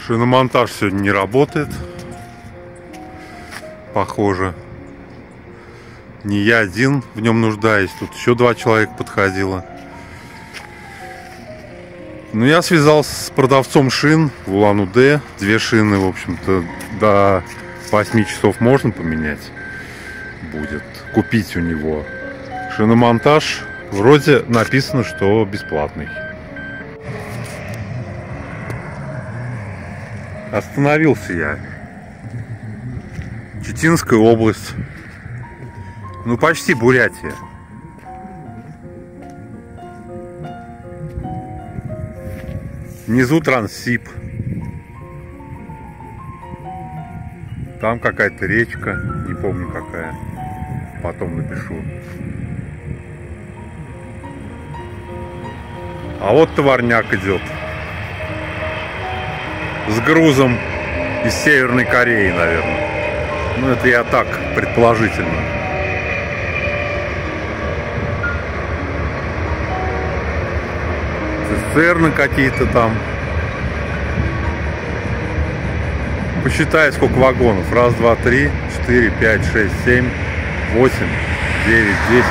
Шиномонтаж сегодня не работает. Похоже. Не я один в нем нуждаюсь. Тут еще 2 человека подходило. Ну, я связался с продавцом шин в Улан-Удэ. 2 шины, в общем-то, до 8 часов можно поменять. Будет купить у него. Шиномонтаж вроде написано, что бесплатный. Остановился я. Читинская область. Ну, почти Бурятия. Внизу Транссиб. Там какая-то речка. Не помню какая. Потом напишу. А вот товарняк идет. С грузом из Северной Кореи, наверное. Ну, это я так, предположительно. Цистерны какие-то там. Посчитай, сколько вагонов. 1, 2, 3, 4, 5, 6, 7, 8, 9, 10.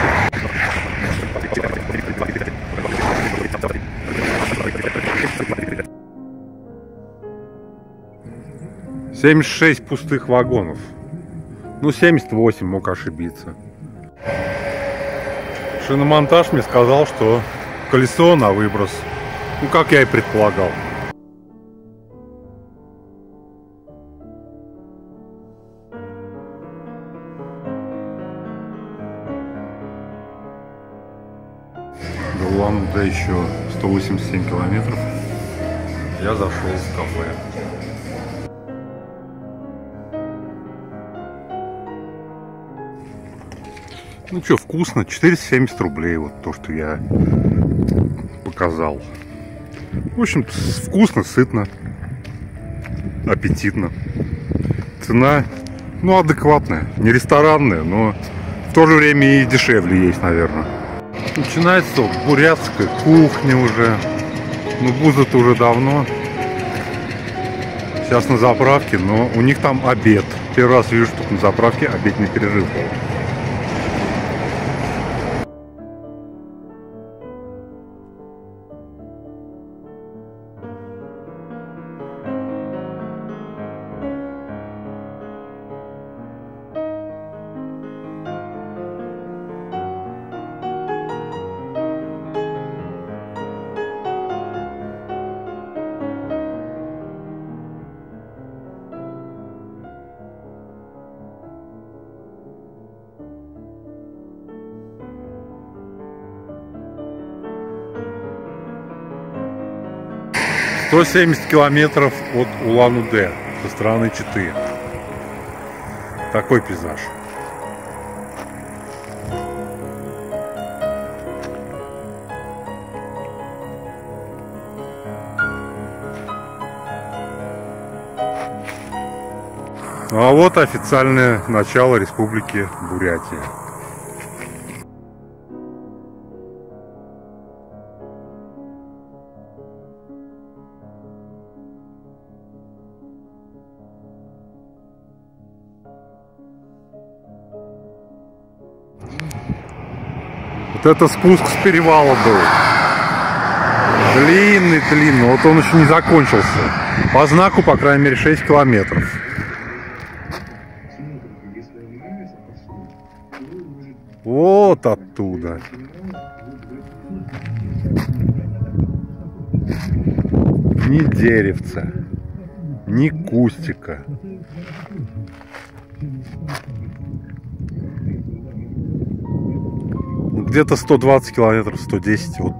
76 пустых вагонов. Ну, 78, мог ошибиться. Шиномонтаж мне сказал, что колесо на выброс. Ну, как я и предполагал. До Улан-Удэ еще 187 километров. Я зашел в кафе. Ну что, вкусно. 470 рублей. Вот то, что я показал. В общем, вкусно, сытно, аппетитно. Цена, ну, адекватная. Не ресторанная, но в то же время и дешевле есть, наверное. Начинается бурятская кухня уже. Ну, Буза-то уже давно. Сейчас на заправке, но у них там обед. Первый раз вижу, что на заправке обеденный перерыв был. — 170 километров от Улан-Удэ со стороны Читы. Такой пейзаж. А вот официальное начало Республики Бурятия. Вот это спуск с перевала был. Длинный. Вот он еще не закончился. По знаку, по крайней мере, 6 километров. Вот оттуда. Ни деревца, ни кустика. Где-то 120 километров, 110 от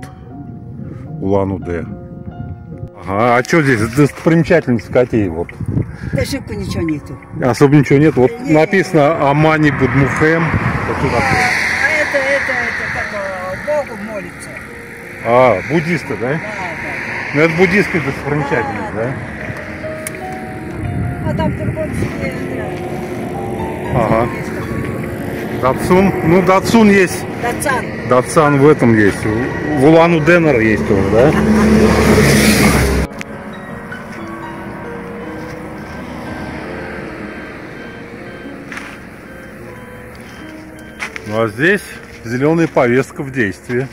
Улан-Удэ. Ага, а что здесь? Достопримечательность какие вот? Ошибка ничего нету. Особо ничего нет. Вот нет. Написано Амани Будмухем. Вот что такое? Это как Богу молится. А, буддисты, да? Да. Ну это буддистская достопримечательность, да? А там другой себе. Ага. Датсун. Ну, Датсун есть. Датсан в этом есть. В Улан-Удэ есть тоже, да? А здесь зеленая повестка в действии.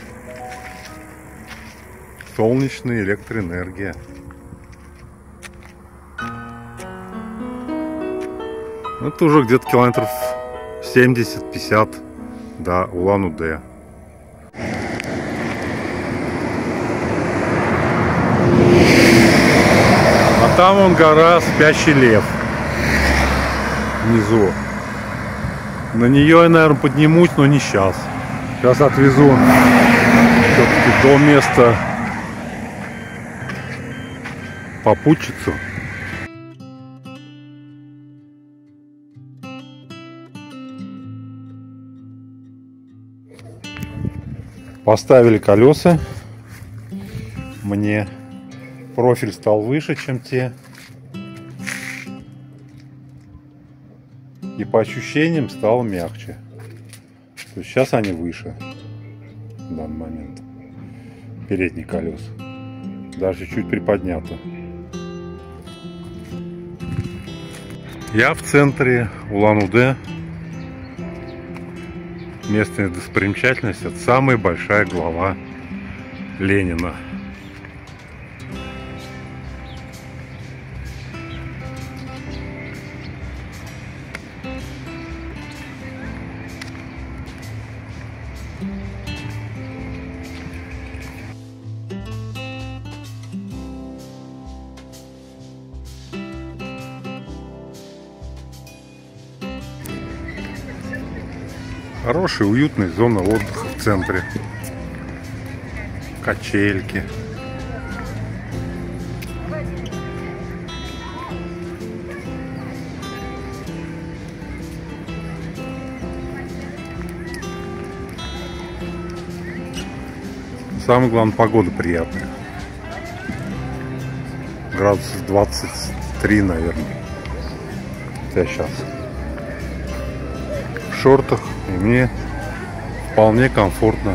Солнечная электроэнергия. Это уже где-то километров 70-50 до Улан-Удэ. А там вон гора Спящий Лев. Внизу. На нее я, наверное, поднимусь, но не сейчас. Сейчас отвезу все-таки до места попутчицу. Поставили колеса. Мне профиль стал выше, чем те. И по ощущениям стало мягче. То есть сейчас они выше в данный момент. Передние колеса. Даже чуть приподнято. Я в центре Улан-Удэ. Местная достопримечательность — это самая большая глава Ленина. Хорошая, уютная зона отдыха в центре. Качельки. Самое главное, погода приятная. Градусов 23, наверное. Хотя сейчас в шортах, и мне вполне комфортно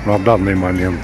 на данный момент.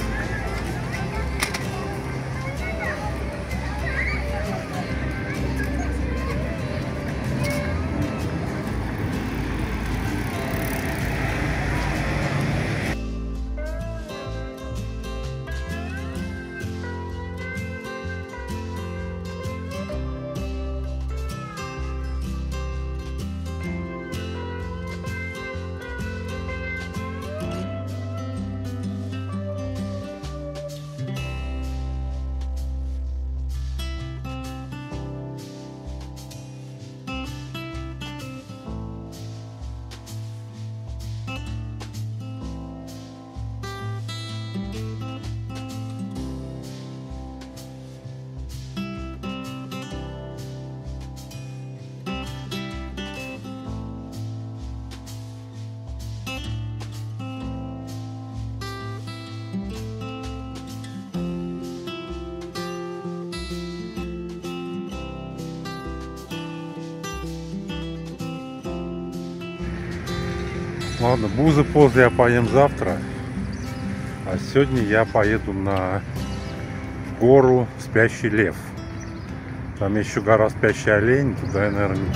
Ладно, бузы позже я поем завтра. А сегодня я поеду на гору Спящий Лев. Там еще гора Спящий Олень. Туда я, наверное,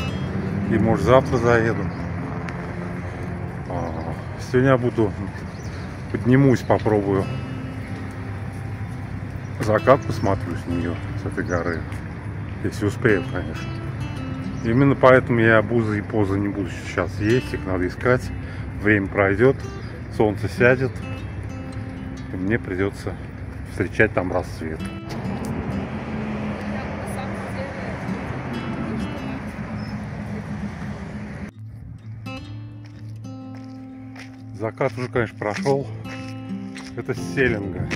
и может завтра заеду. Сегодня я поднимусь, попробую закат, посмотрю с нее, с этой горы. Если успею, конечно. Именно поэтому я бузы и позы не буду сейчас есть. Их надо искать. Время пройдет, солнце сядет, и мне придется встречать там рассвет. Закат уже, конечно, прошел. Это Селинга.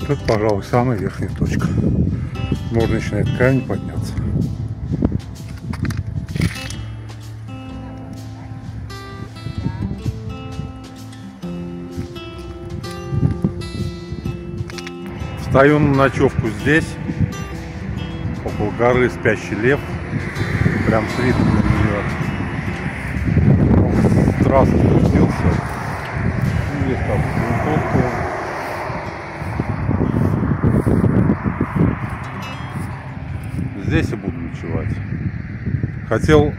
Вот это, пожалуй, самая верхняя точка. Можно еще на этот камень подняться. Встаю на ночевку здесь, около горы Спящий Лев. Прям с видом на нее. С трассы спустился. Есть там грунтовка. Здесь я буду ночевать. Хотел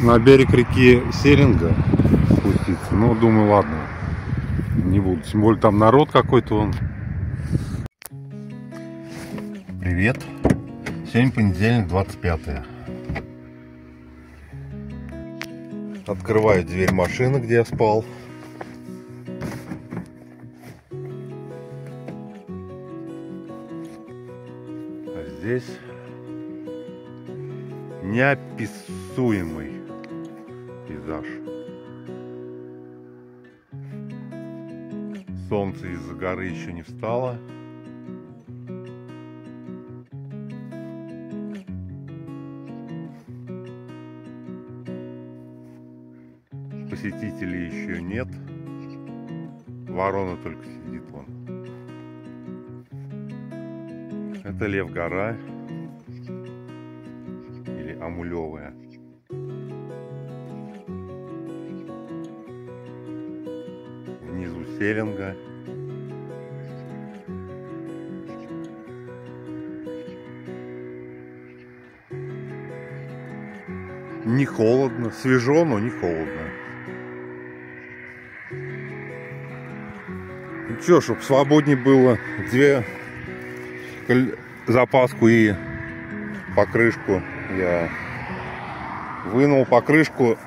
на берег реки Селинга спуститься, но думаю, ладно, не буду. Тем более там народ какой-то он. Привет. Сегодня понедельник, 25-е. Открываю дверь машины, где я спал. А здесь неописуемый пейзаж. Солнце из-за горы еще не встало. Посетителей еще нет. Ворона только сидит вон. Это Лев-гора или Амулевая. Внизу Селинга. Не холодно, свежо, но не холодно. Ну что, чтобы свободнее было, запаску и покрышку я вынул. Покрышку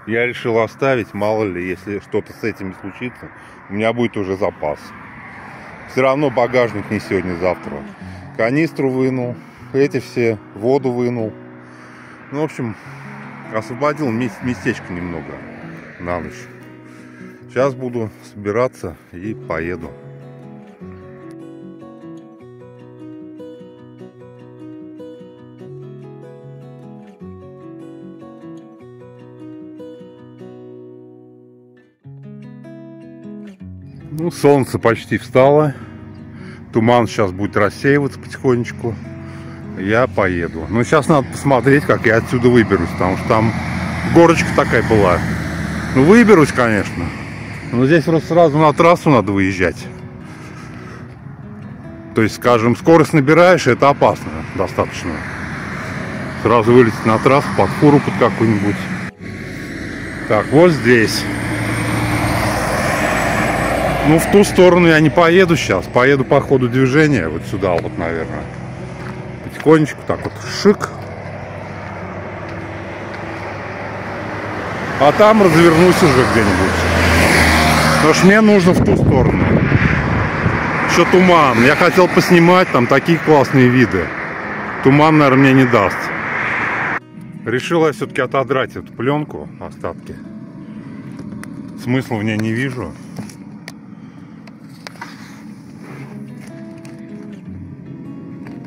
я решил оставить, мало ли, если что-то с этим случится, у меня будет уже запас. Все равно багажник не сегодня-завтра. Канистру вынул, эти все, воду вынул. Ну, в общем, освободил местечко немного на ночь. Сейчас буду собираться и поеду. Ну, солнце почти встало. Туман сейчас будет рассеиваться потихонечку. Я поеду. Но сейчас надо посмотреть, как я отсюда выберусь, потому что там горочка такая была. Ну, выберусь, конечно. Но здесь просто сразу на трассу надо выезжать. То есть, скажем, скорость набираешь, это опасно достаточно. Сразу вылететь на трассу, под фуру под какую-нибудь. Так, вот здесь. Ну, в ту сторону я не поеду сейчас. Поеду по ходу движения. Вот сюда вот, наверное. Потихонечку так вот шик. А там развернусь уже где-нибудь. Потому что мне нужно в ту сторону. Еще туман. Я хотел поснимать, там такие классные виды. Туман, наверное, мне не даст. Решил я все-таки отодрать эту пленку, остатки. Смысла в ней не вижу.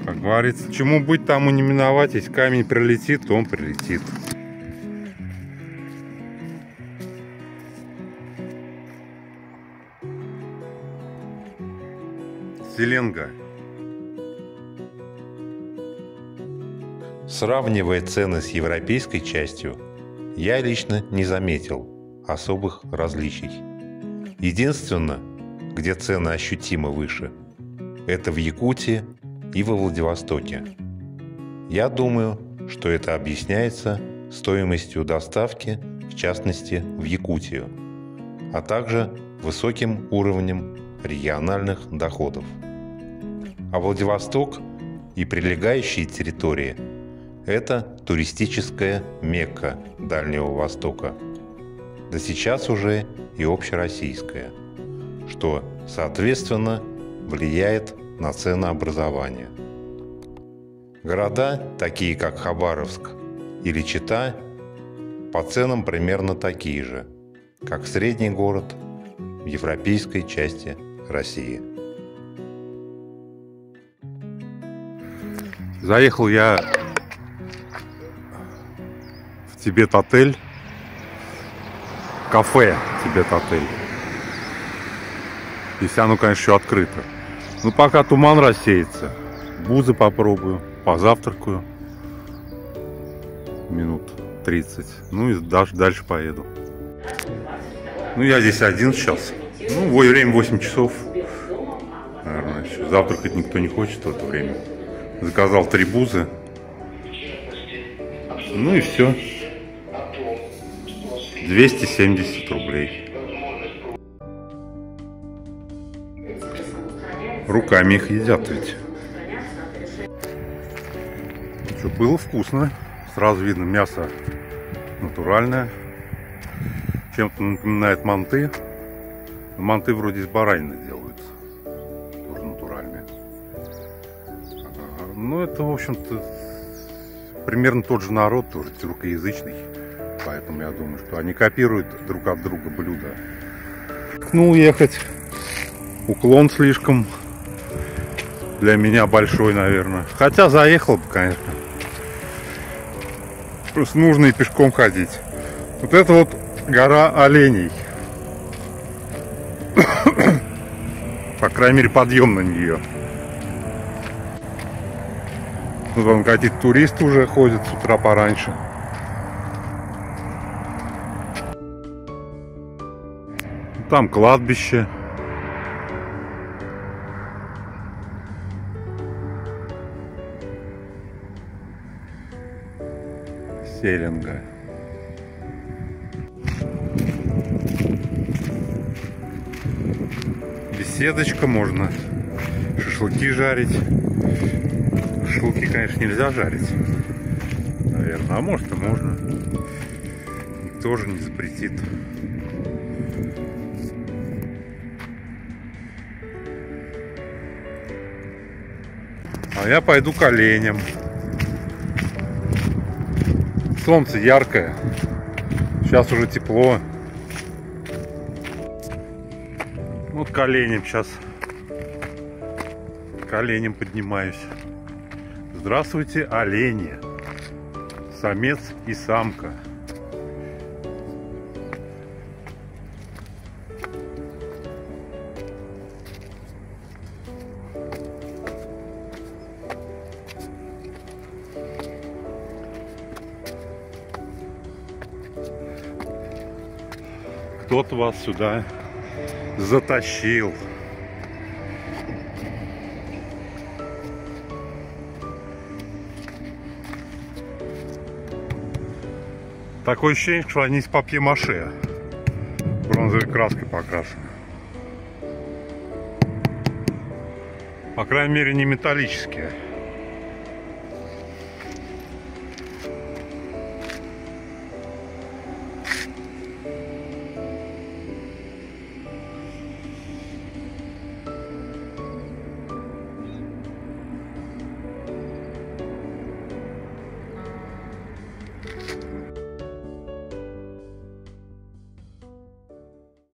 Как говорится, чему быть, тому не миновать. Если камень прилетит, то он прилетит. Селенга. Сравнивая цены с европейской частью, я лично не заметил особых различий. Единственное, где цены ощутимо выше, это в Якутии и во Владивостоке. Я думаю, что это объясняется стоимостью доставки, в частности в Якутию, а также высоким уровнем региональных доходов. А Владивосток и прилегающие территории – это туристическая Мекка Дальнего Востока, да сейчас уже и общероссийская, что, соответственно, влияет на ценообразование. Города, такие как Хабаровск или Чита, по ценам примерно такие же, как средний город в европейской части России. Заехал я в Тибет-отель. Кафе Тибет-отель. Если оно, конечно, еще открыто. Ну, пока туман рассеется. Бузы попробую, позавтракаю. Минут 30. Ну и дальше поеду. Ну, я здесь один сейчас. Ну, время 8 часов. Наверное, еще завтракать никто не хочет в это время. Заказал 3 бузы. Ну и все. 270 рублей. Руками их едят ведь. Что, было вкусно. Сразу видно, мясо натуральное. Чем-то напоминает манты. Но манты вроде из баранины делаются. Тоже натуральные. Ну, это, в общем-то, примерно тот же народ, тоже тюркоязычный. Поэтому я думаю, что они копируют друг от друга блюда. Ну, ехать. Уклон слишком для меня большой, наверное. Хотя заехал бы, конечно. Просто нужно и пешком ходить. Вот это вот гора оленей. По крайней мере, подъем на нее. Вот вон какие-то туристы уже ходят с утра пораньше. Там кладбище. Селенга. Беседочка, можно шашлыки жарить. Шашлыки, конечно, нельзя жарить, наверное, а может и можно. Никто же не запретит. А я пойду к оленям. Солнце яркое. Сейчас уже тепло. Вот к оленям сейчас. К оленям поднимаюсь. Здравствуйте, олени. Самец и самка. Кто-то вас сюда затащил. Такое ощущение, что они из папье-маше. Бронзовой краской покрашены. По крайней мере, не металлические.